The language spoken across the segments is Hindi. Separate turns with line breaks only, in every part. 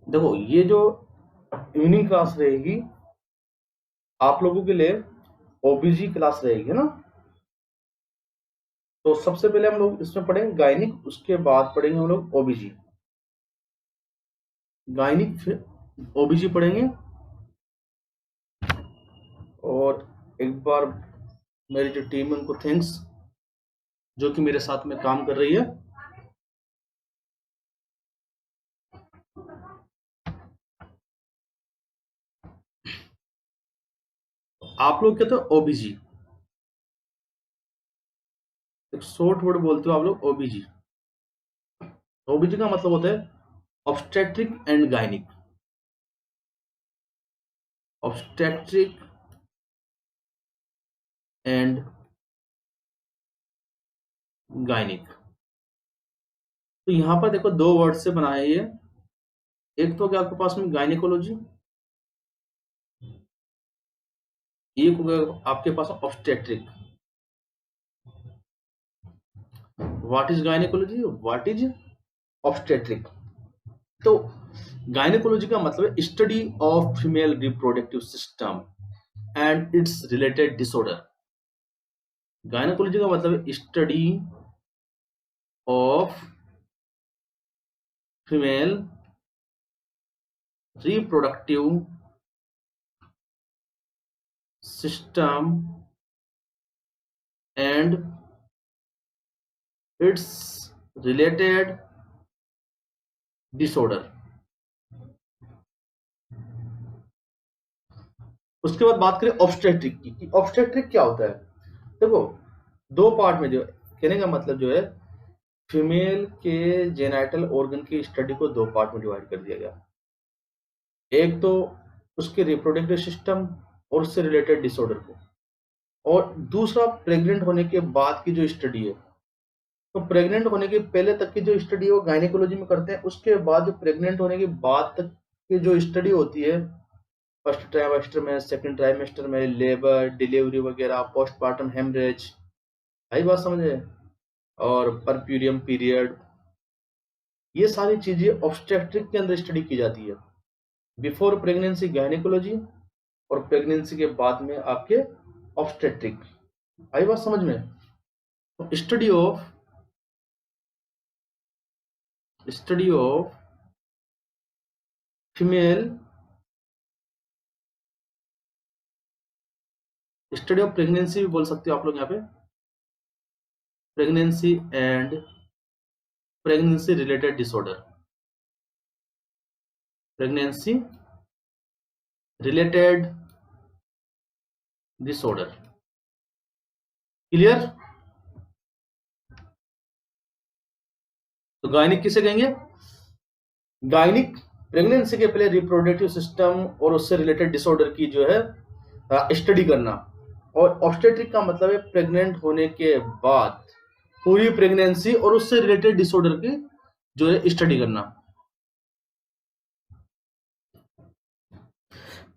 देखो ये जो इवनिंग क्लास रहेगी आप लोगों के लिए ओबीजी क्लास रहेगी, है ना। तो सबसे पहले हम लोग इसमें पढ़ेंगे गायनिक, उसके बाद पढ़ेंगे हम लोग ओबीजी। गायनिक फिर ओबीजी पढ़ेंगे। और एक बार मेरी जो टीम है उनको थैंक्स, जो कि मेरे साथ में काम कर रही है। आप लोग कहते हो ओबीजी, एक शॉर्ट वर्ड बोलते हो आप लोग ओबीजी। ओबीजी का मतलब होता है obstetric and gynaec. Obstetric and gynaec. तो यहां पर देखो दो वर्ड से बना है ये। एक तो क्या आपके पास में गायनिकोलॉजी, एक हो गया आपके पास obstetric. What is gynaecology, what is obstetric. तो गायनिकोलॉजी का मतलब है study of female reproductive system and its related disorder. Gynaecology का मतलब है study of female reproductive system and its related disorder. उसके बाद बात करें ऑब्स्टेट्रिक की, कि ऑब्स्टेट्रिक क्या होता है। देखो दो पार्ट में, जो कहने का मतलब जो है फीमेल के जेनाइटल ऑर्गन की स्टडी को दो पार्ट में डिवाइड कर दिया गया। एक तो उसके रिप्रोडक्टिव सिस्टम और उससे रिलेटेड डिसऑर्डर को, और दूसरा प्रेग्नेंट होने के बाद की जो स्टडी है। तो प्रेग्नेंट होने के पहले तक की जो स्टडी है वो गायनिकोलॉजी में करते हैं। उसके बाद जो प्रेग्नेंट होने के बाद तक की जो स्टडी होती है, फर्स्ट ट्राइमेस्टर में, सेकंड ट्राइमेस्टर में, लेबर, डिलीवरी वगैरह, पोस्टमार्टम हेमरेज, आई बात समझे, और परप्यूरियम पीरियड, ये सारी चीजें ऑब्स्टेट्रिक के अंदर स्टडी की जाती है। बिफोर प्रेगनेंसी गायनिकोलॉजी, और प्रेगनेंसी के बाद में आपके ऑब्स्टेट्रिक। आई बात समझ में। Study of female, study of pregnancy भी बोल सकते हो आप लोग यहाँ पे, pregnancy and pregnancy related disorder, pregnancy related disorder. Clear. तो गायनिक किसे कहेंगे, गायनिक प्रेगनेंसी के पहले रिप्रोडक्टिव सिस्टम और उससे रिलेटेड डिसऑर्डर की जो है स्टडी करना। और ऑब्स्टेट्रिक का मतलब है प्रेग्नेंट होने के बाद पूरी प्रेगनेंसी और उससे रिलेटेड डिसऑर्डर की जो है स्टडी करना।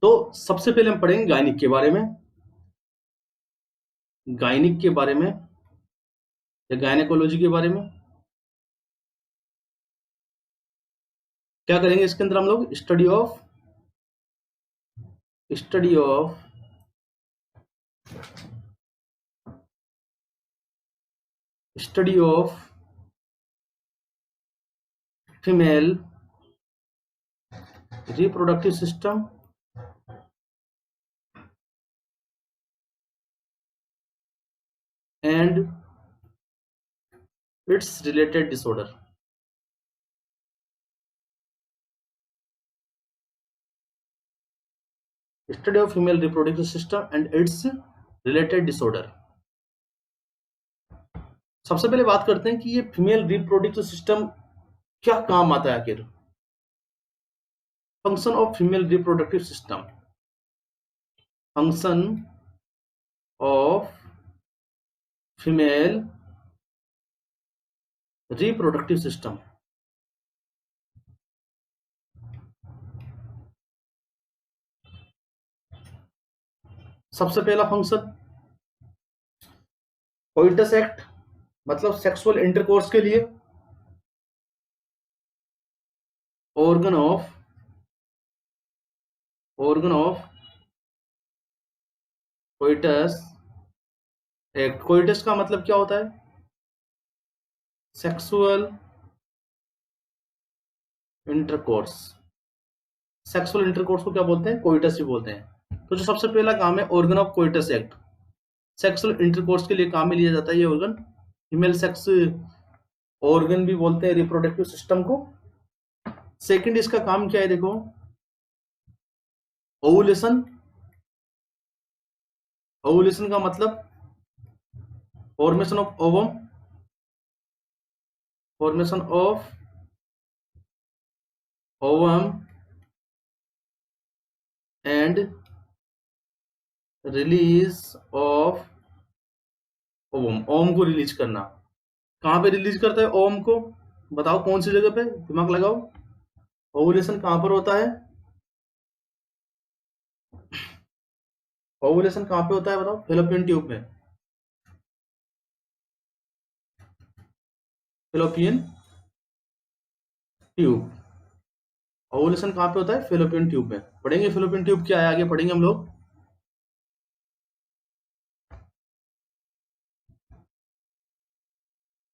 तो सबसे पहले हम पढ़ेंगे गायनिक के बारे में, गायनिक के बारे में या गायनेकोलॉजी के बारे में। क्या करेंगे इसके अंदर हम लोग, study of female reproductive system and its related disorder. Study of female reproductive system and its related disorder. सबसे पहले बात करते हैं कि ये फीमेल रिप्रोडक्टिव सिस्टम क्या काम आता है आखिर। Function of female reproductive system, function of female reproductive system. सबसे पहला फंक्शन, कोइटस एक्ट, मतलब सेक्सुअल इंटरकोर्स के लिए, organ of organ of coitus act. Coitus का मतलब क्या होता है? Sexual intercourse. सेक्सुअल इंटरकोर्स को क्या बोलते हैं? कोइटस ही बोलते हैं। तो जो सबसे पहला काम है organ of coitus act, sexual intercourse के लिए काम में लिया जाता है ये ऑर्गन। फीमेल सेक्स ऑर्गन भी बोलते हैं रिप्रोडक्टिव सिस्टम को। सेकंड इसका काम क्या है देखो, ओवुलेशन। ओवुलेशन का मतलब formation of ovum, formation of ovum and release of ovum. Ovum को रिलीज करना। कहां पे रिलीज करता है ओवम को? बताओ कौन सी जगह पे, दिमाग लगाओ। ओवुलेशन कहां पर होता है? ओवुलेशन कहां पे होता है बताओ? फेलोपियन ट्यूब में। Fallopian tube. ओवुलेशन कहां पे होता है? फेलोपियन ट्यूब में। पढ़ेंगे फेलोपियन ट्यूब क्या है, आगे पढ़ेंगे हम लोग।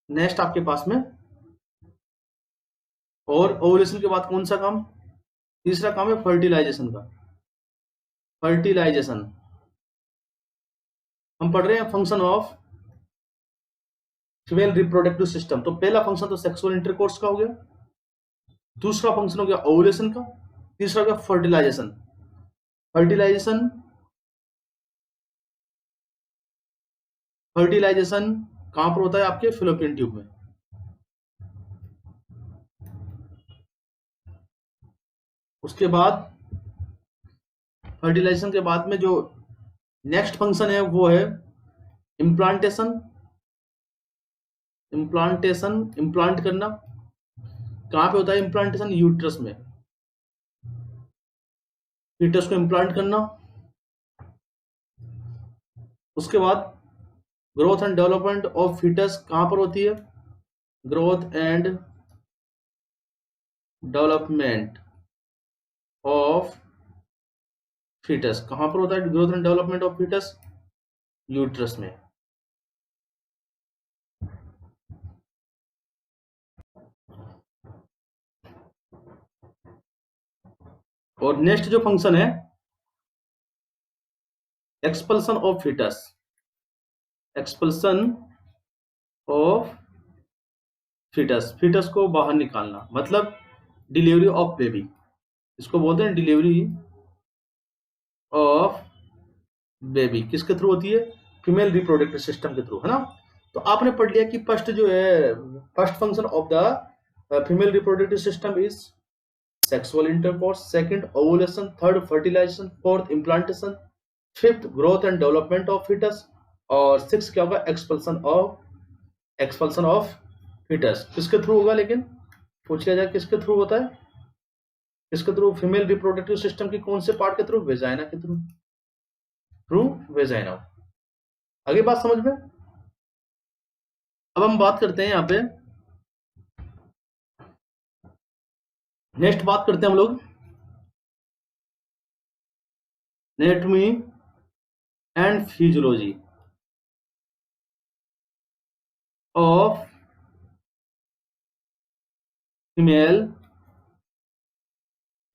नेक्स्ट आपके पास में, और ओवुलेशन के बाद कौन सा काम? तीसरा काम है फर्टिलाइजेशन का। फर्टिलाइजेशन हम पढ़ रहे हैं function of female reproductive system. तो पहला फंक्शन तो सेक्सुअल इंटरकोर्स का हो गया, दूसरा फंक्शन हो गया ओवुलेशन का, तीसरा हो गया फर्टिलाइजेशन। फर्टिलाइजेशन फर्टिलाइजेशन कहां पर होता है? आपके फेलोपियन ट्यूब में। उसके बाद फर्टिलाइजेशन के बाद में जो नेक्स्ट फंक्शन है वो है इम्प्लांटेशन। इम्प्लांटेशन, इम्प्लांट करना। कहां पे होता है इम्प्लांटेशन? यूट्रस में। फीटस को इम्प्लांट करना। उसके बाद growth and development of foetus कहां पर होती है? Growth and development of foetus कहां पर होता है? Growth and development of foetus uterus में। और नेक्स्ट जो फंक्शन है expulsion of foetus. Expulsion of foetus, foetus को बाहर निकालना, मतलब डिलीवरी ऑफ बेबी। इसको बोलते हैं डिलीवरी ऑफ बेबी। किसके थ्रू होती है? फीमेल रिप्रोडक्टिव सिस्टम के थ्रू, है ना। तो आपने पढ़ लिया कि फर्स्ट जो है, first function of the female reproductive system is sexual intercourse, second ovulation, third fertilisation, fourth implantation, fifth growth and development of foetus, और सिक्स क्या होगा? Expulsion of foetus. किसके थ्रू होगा? लेकिन पूछ लिया जाए किसके थ्रू होता है? किसके थ्रू? फीमेल रिप्रोडक्टिव सिस्टम की कौन से पार्ट के थ्रू? वेजाइना के थ्रू। Through vagina. आगे बात समझ में? अब हम बात करते हैं यहाँ पे, नेक्स्ट बात करते हैं हम लोग anatomy and physiology of female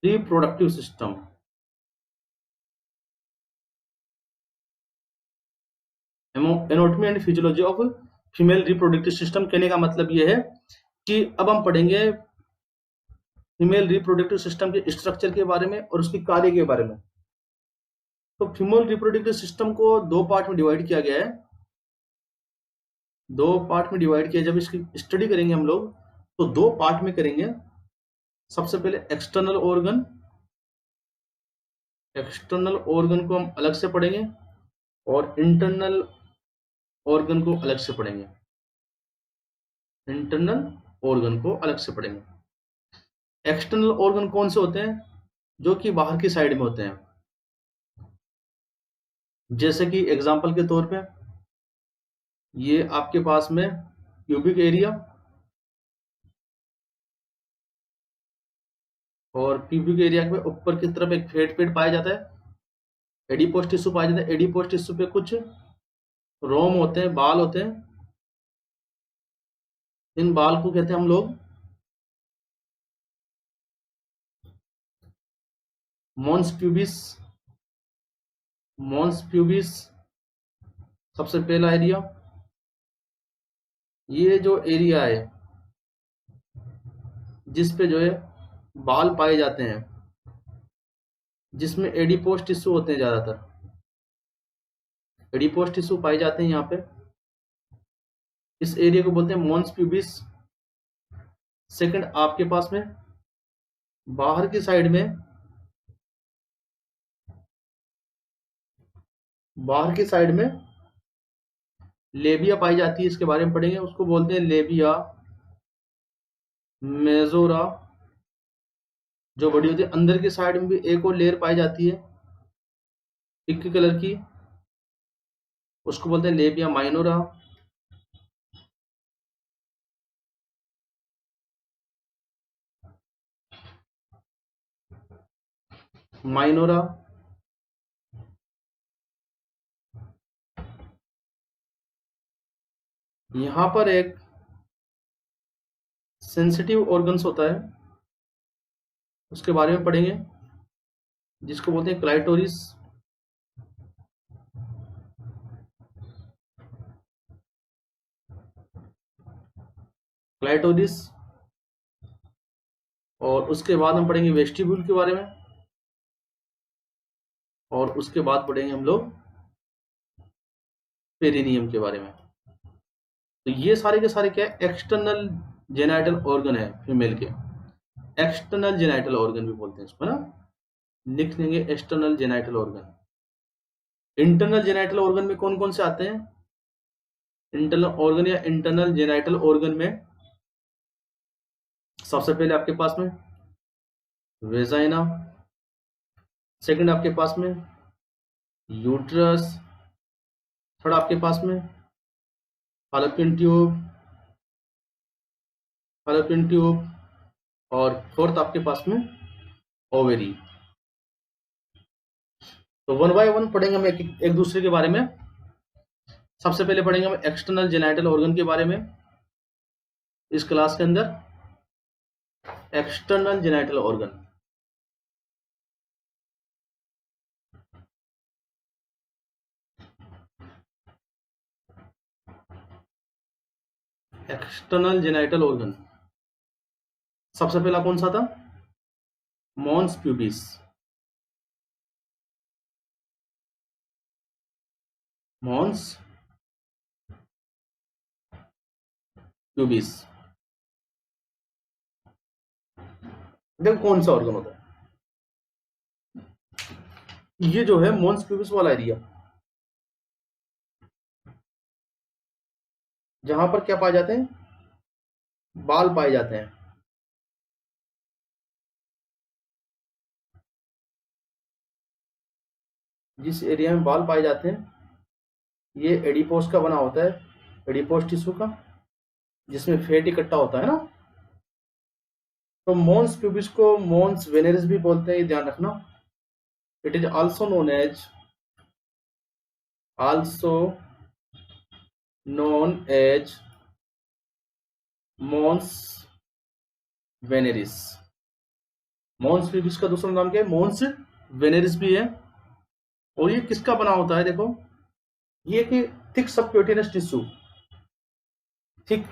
reproductive system. Anatomy and physiology of female reproductive system कहने का मतलब यह है कि अब हम पढ़ेंगे फीमेल रिप्रोडक्टिव सिस्टम के स्ट्रक्चर के बारे में और उसके कार्य के बारे में। तो फीमेल रिप्रोडक्टिव सिस्टम को दो पार्ट में डिवाइड किया गया है। दो पार्ट में डिवाइड किया, जब इसकी स्टडी करेंगे हम लोग तो दो पार्ट में करेंगे। सबसे पहले एक्सटर्नल ऑर्गन, एक्सटर्नल ऑर्गन को हम अलग से पढ़ेंगे और इंटरनल ऑर्गन को अलग से पढ़ेंगे। इंटरनल ऑर्गन को अलग से पढ़ेंगे। एक्सटर्नल ऑर्गन कौन से होते हैं? जो कि बाहर की साइड में होते हैं। जैसे कि एग्जांपल के तौर पे ये आपके पास में प्यूबिक एरिया, और प्यूबिक एरिया के ऊपर की तरफ एक फेट पेट पाया जाता है, एडिपोस टिश्यू पाया जाता है। एडिपोस टिश्यू पे कुछ रोम होते हैं, बाल होते हैं। इन बाल को कहते हैं हम लोग मॉन्स प्यूबिस। मॉन्स प्यूबिस सबसे पहला एरिया। ये जो एरिया है जिस पे जो है बाल पाए जाते हैं, जिसमें एडिपोस टिश्यू होते हैं, ज्यादातर एडिपोस टिश्यू पाए जाते हैं यहाँ पे, इस एरिया को बोलते हैं मॉन्स प्यूबिस। सेकंड, आपके पास में बाहर की साइड में, बाहर की साइड में लेबिया पाई जाती है, इसके बारे में पढ़ेंगे। उसको बोलते हैं लेबिया मेजोरा, जो बड़ी होती है। अंदर की साइड में भी एक और लेयर पाई जाती है पिंक कलर की, उसको बोलते हैं लेबिया माइनोरा। माइनोरा। यहां पर एक सेंसिटिव ऑर्गन्स होता है, उसके बारे में पढ़ेंगे, जिसको बोलते हैं क्लाइटोरिस। क्लाइटोरिस। और उसके बाद हम पढ़ेंगे वेस्टिब्यूल के बारे में, और उसके बाद पढ़ेंगे हम लोग पेरिनियम के बारे में। तो ये सारे के सारे क्या है, एक्सटर्नल जेनाइटल ऑर्गन है फीमेल के। एक्सटर्नल जेनाइटल ऑर्गन भी बोलते हैं इसको ना, लिख देंगे external genital organ. Internal genital organ में कौन कौन से आते हैं? इंटरनल ऑर्गन या इंटरनल जेनाइटल ऑर्गन में सबसे पहले आपके पास में वेजाइना, सेकंड आपके पास में यूट्रस, थर्ड आपके पास में फैलोपियन ट्यूब, फैलोपियन ट्यूब, और फोर्थ आपके पास में ओवेरी। तो वन बाय वन पढ़ेंगे हम एक दूसरे के बारे में। सबसे पहले पढ़ेंगे हम एक्सटर्नल जेनाइटल ऑर्गन के बारे में इस क्लास के अंदर। External genital organ, external genital organ सबसे पहला कौन सा था? Mons pubis. मॉन्स प्यूबिस, देखो कौन सा ऑर्गन होता है। ये जो है मॉन्स प्यूबिस वाला एरिया, जहां पर क्या पाए जाते हैं? बाल पाए जाते हैं। जिस एरिया में बाल पाए जाते हैं, ये एडिपोस का बना होता है, एडिपोस टिश्यू का, जिसमें फैट इकट्ठा होता है ना। तो मॉन्स प्यूबिस को मॉन्स वेनेरिस भी बोलते हैं, ये ध्यान रखना। It is also known as mons veneris. Mons pubis का दूसरा नाम क्या है? मॉन्स वेनेरिस भी है। और ये किसका बना होता है? देखो, ये कि थिक सबक्यूटेनियस टिश्यू, थिक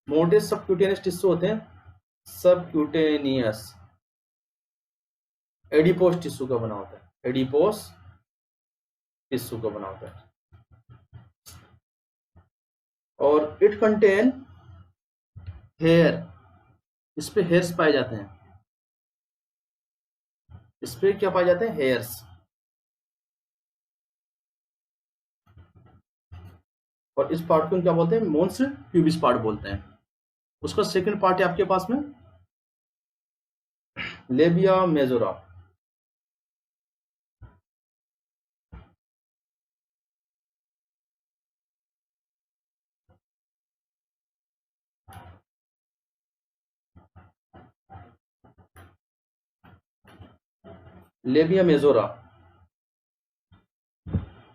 मोटे सबक्यूटेनियस टिश्यू होते हैं, सबक्यूटेनियस एडिपोस टिश्यू का बना होता है, एडिपोस टिश्यू का बना होता है। और इट कंटेन हेयर, इस पे हेयर्स पाए जाते हैं। इस पे क्या पाए जाते हैं? हेयर्स। और इस पार्ट को हम क्या बोलते हैं? मोन्स प्यूबिस पार्ट बोलते हैं। उसका सेकंड पार्ट है आपके पास में लेबिया मेजोरा। लेबिया मेजोरा,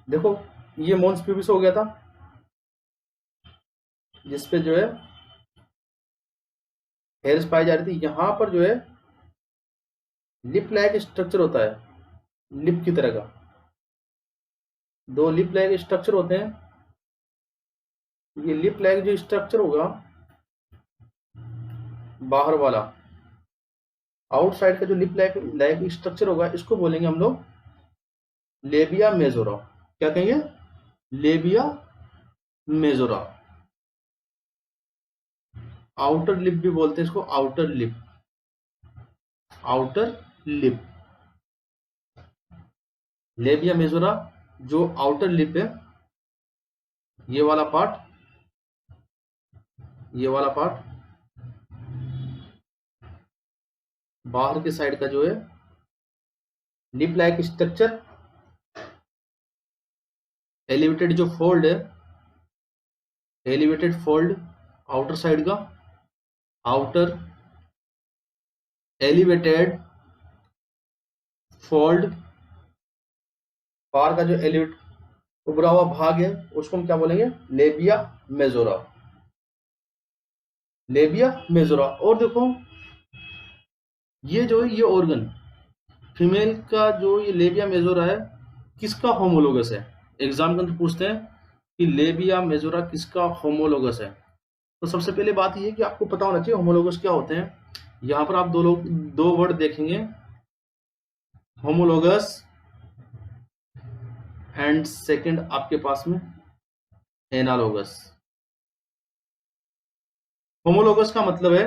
देखो ये मोन्स प्यूबिस हो गया था, जिसपे जो है हेयर्स पाई जा रही थी। यहां पर जो है लिप लाइक स्ट्रक्चर होता है, लिप की तरह का दो लिप लाइक स्ट्रक्चर होते हैं। ये लिप लाइक जो स्ट्रक्चर होगा बाहर वाला, आउटसाइड का जो लिप लाइक लाइक स्ट्रक्चर होगा, इसको बोलेंगे हम लोग लेबिया मेजोरा। क्या कहेंगे? Labia majora. आउटर लिप भी बोलते हैं इसको, outer lip, outer lip. Labia majora जो आउटर लिप है, ये वाला पार्ट, ये वाला पार्ट बाहर के साइड का जो है लिप लाइक स्ट्रक्चर, एलिवेटेड जो फोल्ड है, एलिवेटेड फोल्ड आउटर साइड का, आउटर एलिवेटेड फोल्ड, बाहर का जो एलिवेट उभरा हुआ भाग है, उसको हम क्या बोलेंगे? Labia majora, labia majora. और देखो ये जो है ये ऑर्गन फीमेल का जो ये लेबिया मेजोरा है, किसका होमोलोगस है? एग्जाम के अंदर पूछते हैं कि लेबिया मेजोरा किसका होमोलोगस है। तो सबसे पहले बात ये है कि आपको पता होना चाहिए होमोलोगस क्या होते हैं। यहां पर आप दो वर्ड देखेंगे, होमोलोगस एंड सेकंड आपके पास में एनालोगस। होमोलोगस का मतलब है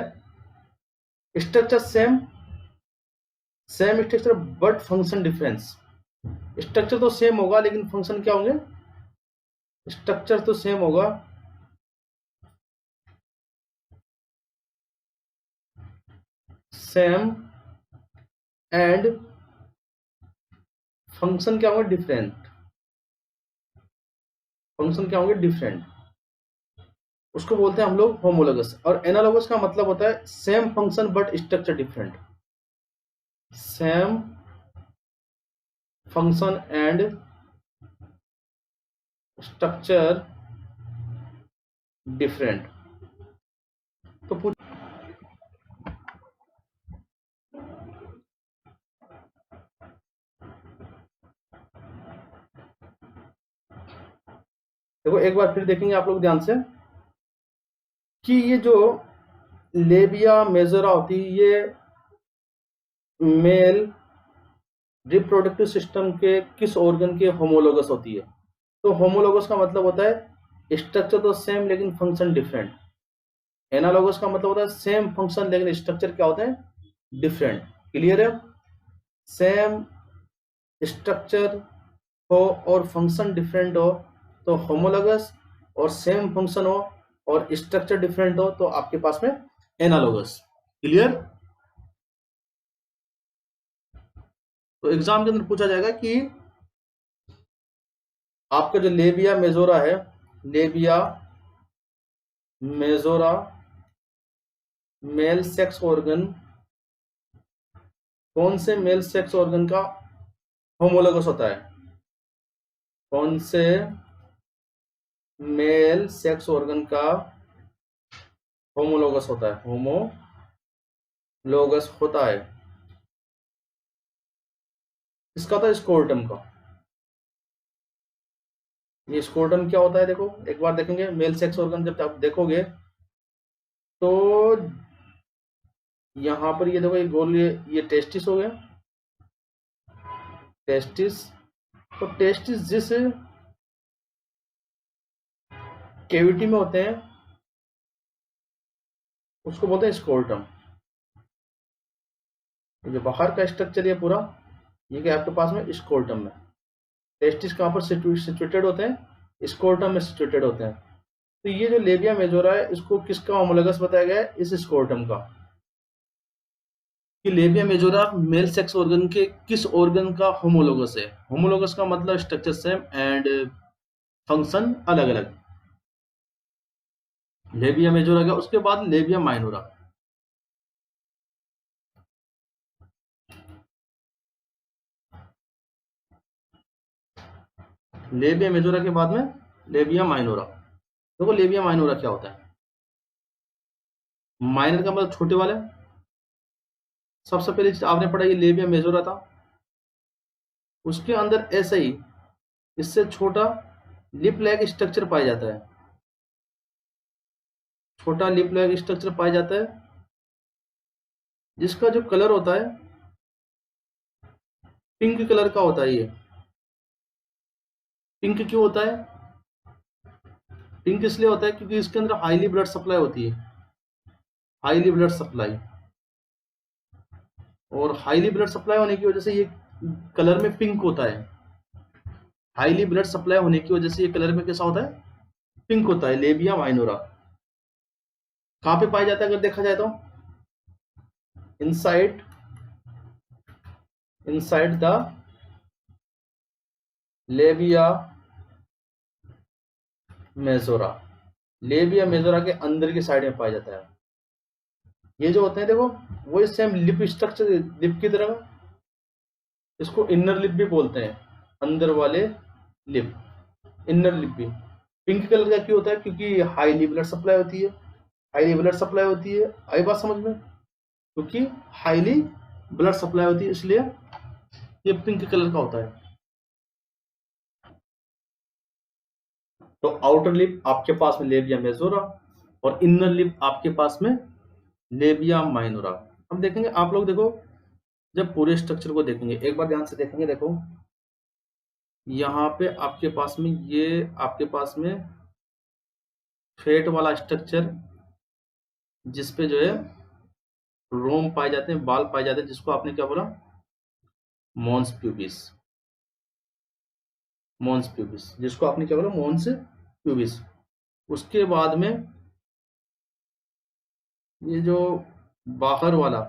structure same, same structure but function difference. Structure तो सेम होगा लेकिन फंक्शन क्या होंगे? स्ट्रक्चर तो सेम होगा, सेम, एंड फंक्शन क्या होंगे? डिफरेंट। फंक्शन क्या होंगे? डिफरेंट। उसको बोलते हैं हम लोग होमोलोगस। और एनालोगस का मतलब होता है same function but structure different, same function and structure different. तो देखो एक बार फिर देखेंगे आप लोग ध्यान से कि ये जो लेबिया मेजोरा होती है, ये मेल रिप्रोडक्टिव सिस्टम के किस ऑर्गन के होमोलोगस होती है? तो होमोलोगस का मतलब होता है स्ट्रक्चर तो सेम लेकिन फंक्शन डिफरेंट। एनालोगस का मतलब होता है सेम फंक्शन लेकिन स्ट्रक्चर क्या होते हैं? डिफरेंट। क्लियर है? सेम स्ट्रक्चर हो और फंक्शन डिफरेंट हो तो होमोलोगस, और सेम फंक्शन हो और स्ट्रक्चर डिफरेंट हो तो आपके पास में एनालोगस। क्लियर? तो एग्जाम के अंदर पूछा जाएगा कि आपका जो लेबिया मेजोरा है, labia majora male sex organ, कौन से मेल सेक्स ऑर्गन का होमोलोगस होता है? कौन से मेल सेक्स ऑर्गन का होमोलोगस होता है? होमोलोगस होता है इसका था स्कोर्टम का। ये स्कोर्टम क्या होता है? देखो एक बार देखेंगे मेल सेक्स ऑर्गन जब आप देखोगे तो यहां पर ये देखो, ये गोल, ये टेस्टिस हो गया, टेस्टिस। तो टेस्टिस जिस कैविटी में होते हैं उसको बोलते हैं स्कोर्टम। जो बाहर का स्ट्रक्चर है पूरा, ये क्या आपके पास में स्कोर्टम में। टेस्टिस कहाँ पर सिचुएटेड होते हैं? स्कोर्टम में सिचुएटेड होते हैं। तो ये जो लेबिया मेजोरा है, इसको किसका होमोलोगस बताया गया है? इस स्कोर्टम का। कि labia majora male sex organ के किस ऑर्गन का होमोलोगस है? होमोलोगस का मतलब स्ट्रक्चर सेम एंड फंक्शन अलग अलग। लेबिया मेजोरा गया, उसके बाद लेबिया माइनोरा। लेबिया मेजोरा के बाद में लेबिया माइनोरा। देखो लेबिया माइनोरा क्या होता है। माइनर का मतलब छोटे वाला। सबसे पहले चीज आपने पढ़ा ये लेबिया मेजोरा था, उसके अंदर ऐसे ही इससे छोटा लिप लाइक स्ट्रक्चर पाया जाता है। छोटा लिप लाइक स्ट्रक्चर पाया जाता है जिसका जो कलर होता है पिंक कलर का होता है। ये पिंक क्यों होता है? पिंक इसलिए होता है क्योंकि इसके अंदर हाईली ब्लड सप्लाई होती है। हाईली ब्लड सप्लाई, और हाईली ब्लड सप्लाई होने की वजह से ये कलर में पिंक होता है। हाईली ब्लड सप्लाई होने की वजह से ये कलर में कैसा होता है? पिंक होता है। लेबिया माइनोरा कहाँ पे पाया जाता है अगर देखा जाए तो? Inside inside the labia majora. Labia majora के अंदर की साइड में पाया जाता है। ये जो होते हैं देखो वही सेम लिप स्ट्रक्चर लिप की तरह। इसको इनर लिप भी बोलते हैं, अंदर वाले लिप, इनर लिप भी। पिंक कलर का क्यों होता है? क्योंकि हाईली ब्लड सप्लाई होती है। हाईली ब्लड सप्लाई होती है, आई बात समझ में? क्योंकि हाईली ब्लड सप्लाई होती है इसलिए ये पिंक कलर का होता है। तो आउटर लिप आपके पास में लेबिया मेजोरा और इनर लिप आपके पास में लेबिया माइनोरा। हम देखेंगे, आप लोग देखो जब पूरे स्ट्रक्चर को देखेंगे एक बार ध्यान से देखेंगे। देखो यहाँ पे आपके पास में ये आपके पास में फेट वाला स्ट्रक्चर जिसपे जो है रोम पाए जाते हैं, बाल पाए जाते हैं, जिसको आपने क्या बोला? Mons pubis. मॉन्स प्यूबिस, जिसको आपने क्या बोला? Mons pubis. उसके बाद में ये जो बाहर वाला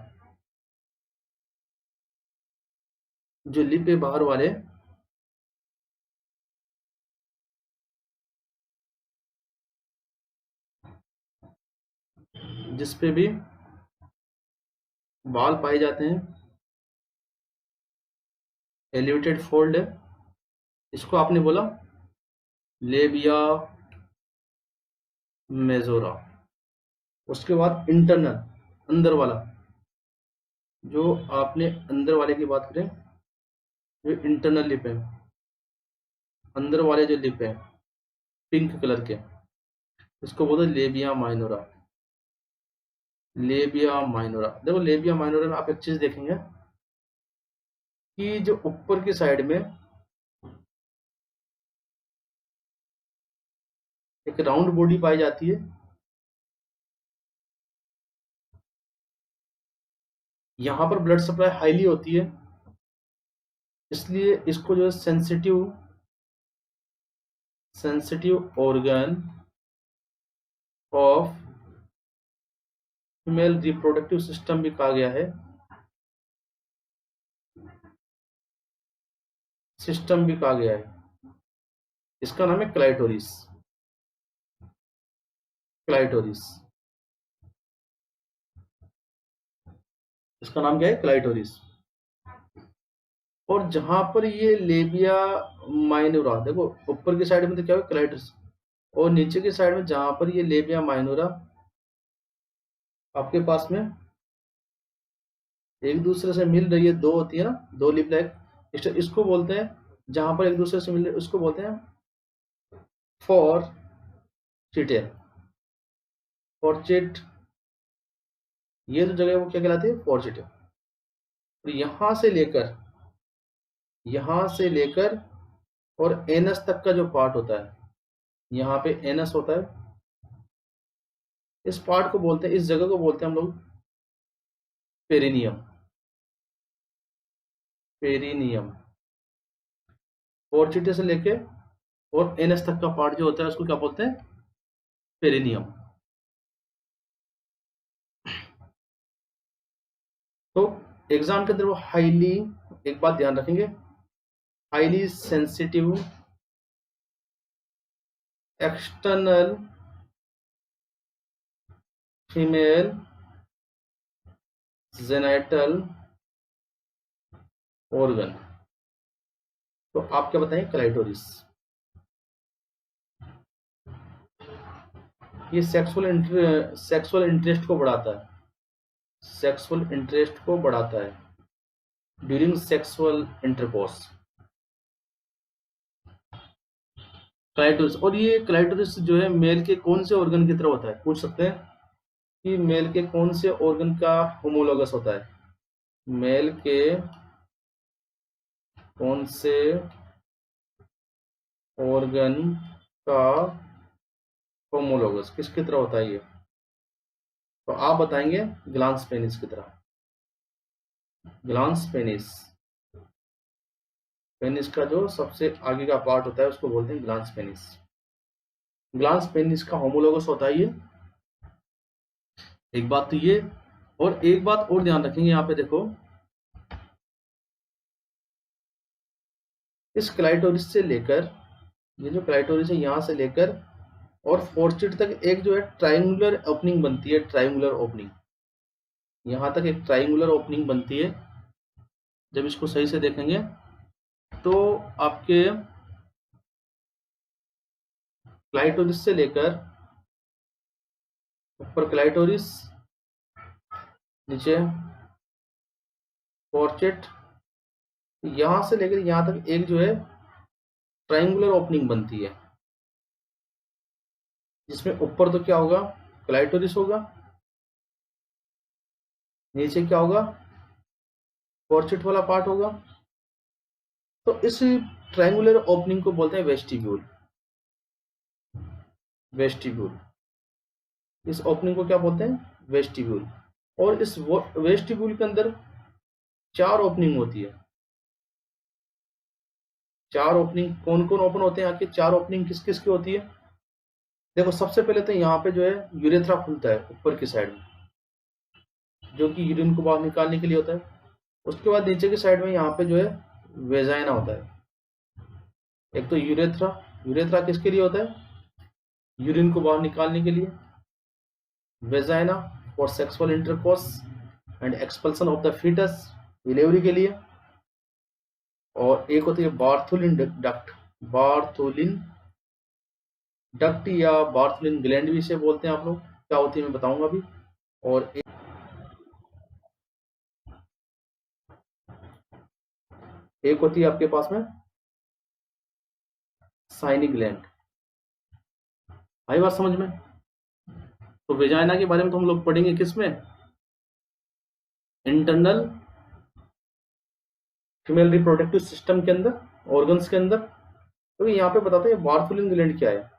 जो लिप है बाहर वाले, जिसपे भी बाल पाए जाते हैं, एलिवेटेड फोल्ड है, इसको आपने बोला लेबिया मेजोरा। उसके बाद इंटरनल, अंदर वाला, जो आपने अंदर वाले की बात करें, जो इंटरनल लिप है, अंदर वाले जो लिप है पिंक कलर के, इसको बोलते लेबिया माइनोरा। Labia minora. देखो लेबिया माइनोरा में आप एक चीज देखेंगे कि जो ऊपर की साइड में एक राउंड बॉडी पाई जाती है, यहाँ पर ब्लड सप्लाई हाईली होती है, इसलिए इसको जो है sensitive organ of female reproductive system भी कहा गया है। सिस्टम भी कहा गया है। इसका नाम है क्लाइटोरिस। क्लाइटोरिस, इसका नाम क्या है? क्लाइटोरिस। और जहां पर ये लेबिया माइनोरा, देखो ऊपर की साइड में तो क्या है? क्लाइटोरिस। और नीचे की साइड में जहां पर ये लेबिया माइनोरा आपके पास में एक दूसरे से मिल रही है, दो होती है ना, दो लिप लाइक, इसको बोलते हैं, जहां पर एक दूसरे से मिल रही है उसको बोलते हैं फॉरचिटेल। फॉरचिट, ये जो जगह है वो क्या कहलाती है? फॉरचिटेल। तो यहां से लेकर और एनस तक का जो पार्ट होता है, यहाँ पे एनस होता है, इस पार्ट को बोलते हैं, इस जगह को बोलते हैं हम लोग पेरिनियम। पेरिनियम। फॉरचिटे से लेके और एनस तक का पार्ट जो होता है उसको क्या बोलते हैं? पेरिनियम। तो एग्जाम के अंदर वो हाईली, एक बात ध्यान रखेंगे, highly sensitive external female genital organ, तो आप क्या बताएं? क्लाइटोरिस। ये सेक्सुअल इंटरेस्ट को बढ़ाता है, सेक्सुअल इंटरेस्ट को बढ़ाता है ड्यूरिंग सेक्सुअल इंटरकोर्स। क्लाइटोरिस, और ये क्लाइटोरिस जो है मेल के कौन से ऑर्गन की तरह होता है, पूछ सकते हैं कि मेल के कौन से ऑर्गन का होमोलोगस होता है, मेल के कौन से ऑर्गन का होमोलोगस किसकी तरह होता है ये, तो आप बताएंगे ग्लांस पेनिस की तरह। ग्लांस पेनिस, पेनिस का जो सबसे आगे का पार्ट होता है उसको बोलते हैं ग्लांस पेनिस। ग्लांस पेनिस का होमोलोगस होता है ये, एक बात तो ये, और एक बात और ध्यान रखेंगे यहाँ पे देखो, इस क्लाइटोरिस से लेकर, ये जो क्लाइटोरिस है यहाँ से लेकर और फोर्चिट तक एक जो है ट्राइंगुलर ओपनिंग बनती है, ट्राइंगुलर ओपनिंग, यहाँ तक एक ट्राइंगुलर ओपनिंग बनती है। जब इसको सही से देखेंगे तो आपके क्लाइटोरिस से लेकर ऊपर क्लाइटोरिस, नीचे फोर्चिट, यहां से लेकर यहां तक एक जो है ट्राइंगुलर ओपनिंग बनती है, जिसमें ऊपर तो क्या होगा, क्लाइटोरिस होगा, नीचे क्या होगा, फोर्चिट वाला पार्ट होगा। तो इस ट्राइंगुलर ओपनिंग को बोलते हैं वेस्टिब्यूल। वेस्टिब्यूल, इस ओपनिंग को क्या बोलते हैं, वेस्टिब्यूल। और इस वेस्टिब्यूल के अंदर 4 ओपनिंग होती है। 4 ओपनिंग कौन कौन ओपन होते हैं, यहाँ की 4 ओपनिंग किस किस की होती है, देखो सबसे पहले तो यहाँ पे जो है यूरेथ्रा खुलता है ऊपर की साइड में, जो कि यूरिन को बाहर निकालने के लिए होता है। उसके बाद नीचे की साइड में यहाँ पे जो है वेजाइना होता है। एक तो यूरेथ्रा, यूरेथ्रा किसके लिए होता है, यूरिन को बाहर निकालने के लिए। Vagina for sexual intercourse and expulsion of the foetus, delivery के लिए। और एक होती है बार्थोलिन डक्ट, बार्थोलिन डक्ट या बार्थोलिन ग्लैंड भी इसे बोलते हैं आप लोग, क्या होती है मैं बताऊंगा अभी। और एक होती है आपके पास में साइनिक ग्लैंड। आई बात समझ में। तो वेजाइना के बारे में तो हम लोग पढ़ेंगे किसमें, इंटरनल फीमेल रिप्रोडक्टिव सिस्टम के अंदर, ऑर्गन्स के अंदर। तो यहाँ पे बताते हैं बार्थोलिन ग्लैंड क्या है।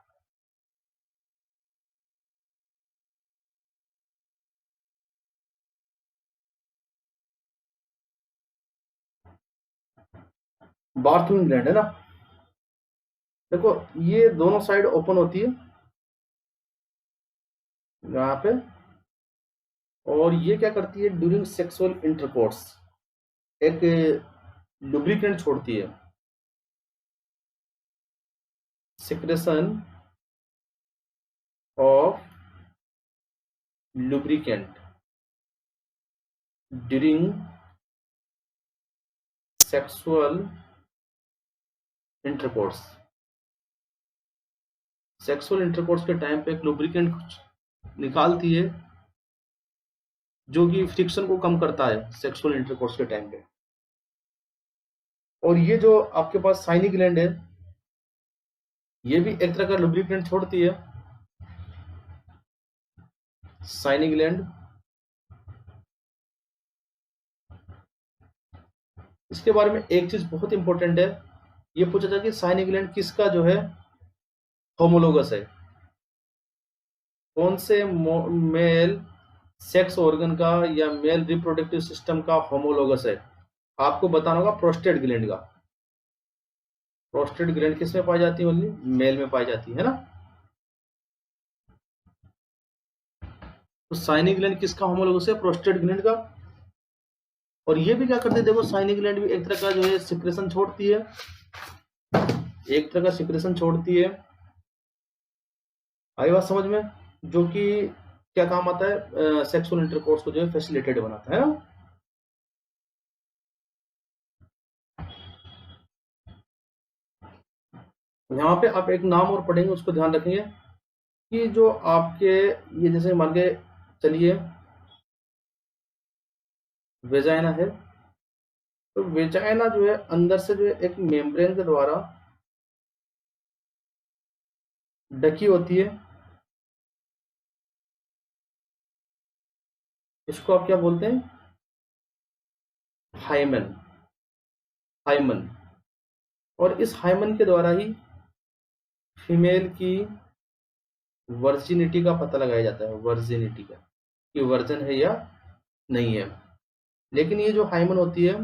बार्थोलिन ग्लैंड है ना, देखो ये दोनों साइड ओपन होती है यहाँ पे, और ये क्या करती है ड्यूरिंग सेक्सुअल इंटरकोर्स एक लुब्रिकेंट छोड़ती है, secretion of lubricant during sexual intercourse. Sexual intercourse के टाइम पे एक लुब्रिकेंट निकालती है, जो कि फ्रिक्शन को कम करता है सेक्सुअल इंटरकोर्स के टाइम पे। और ये जो आपके पास साइनिक ग्लैंड है, ये भी एक तरह का लुब्रिकेंट छोड़ती है, साइनिक ग्लैंड। इसके बारे में एक चीज बहुत इंपॉर्टेंट है, ये पूछा था कि साइनिक ग्लैंड किसका जो है होमोलोगस है, कौन से मेल सेक्स ऑर्गन का या मेल रिप्रोडक्टिव सिस्टम का होमोलोगस है। आपको बताना होगा प्रोस्टेट ग्लैंड का। प्रोस्टेट ग्लैंड किस में पाई जाती है, ओनली मेल में पाई जाती है ना। तो साइनिक ग्लैंड किसका होमोलोगस है, प्रोस्टेट ग्लैंड का। और ये भी क्या करते हैं, देखो साइनिक ग्लैंड भी एक तरह का जो है सिक्रेशन छोड़ती है, एक तरह का सिक्रेशन छोड़ती है। आई बात समझ में, जो कि क्या काम आता है, सेक्सुअल इंटरकोर्स को जो है फैसिलिटेट बनाता है ना। यहाँ पे आप एक नाम और पढ़ेंगे, उसको ध्यान रखेंगे, कि जो आपके ये जैसे मान के चलिए वेजाइना है, तो वेजाइना जो है अंदर से जो है एक मेम्ब्रेन के द्वारा ढकी होती है। इसको आप क्या बोलते हैं? हाइमन। हाइमन। और इस हाइमन के द्वारा ही फीमेल की वर्जिनिटी का पता लगाया जाता है, वर्जिनिटी का, कि वर्जन है या नहीं है। लेकिन ये जो हाइमन होती है,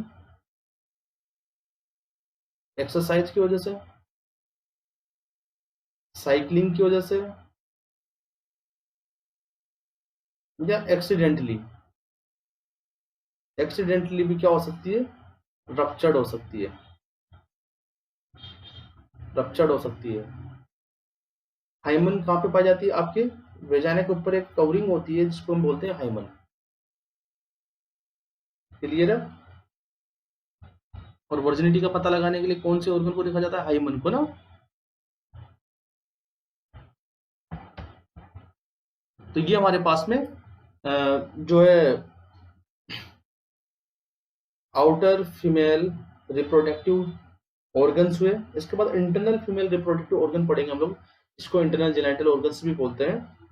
एक्सरसाइज की वजह से, साइकिलिंग की वजह से, या एक्सीडेंटली, एक्सीडेंटली भी क्या हो सकती है? रप्चर्ड हो सकती है, रप्चर्ड हो सकती है। हाइमन कहाँ पे पाई जाती है? आपके वेजाइना के ऊपर एक कवरिंग होती है जिसको हम बोलते हैं हाइमन। क्लियर है? और वर्जिनिटी का पता लगाने के लिए कौन से ऑर्गन को देखा जाता है? हाइमन को ना। तो ये हमारे पास में जो है आउटर फीमेल रिप्रोडक्टिव ऑर्गन्स हुए। इसके बाद इंटरनल फीमेल रिप्रोडक्टिव ऑर्गन पढ़ेंगे हम लोग, इसको इंटरनल जेनिटल ऑर्गन्स भी बोलते हैं।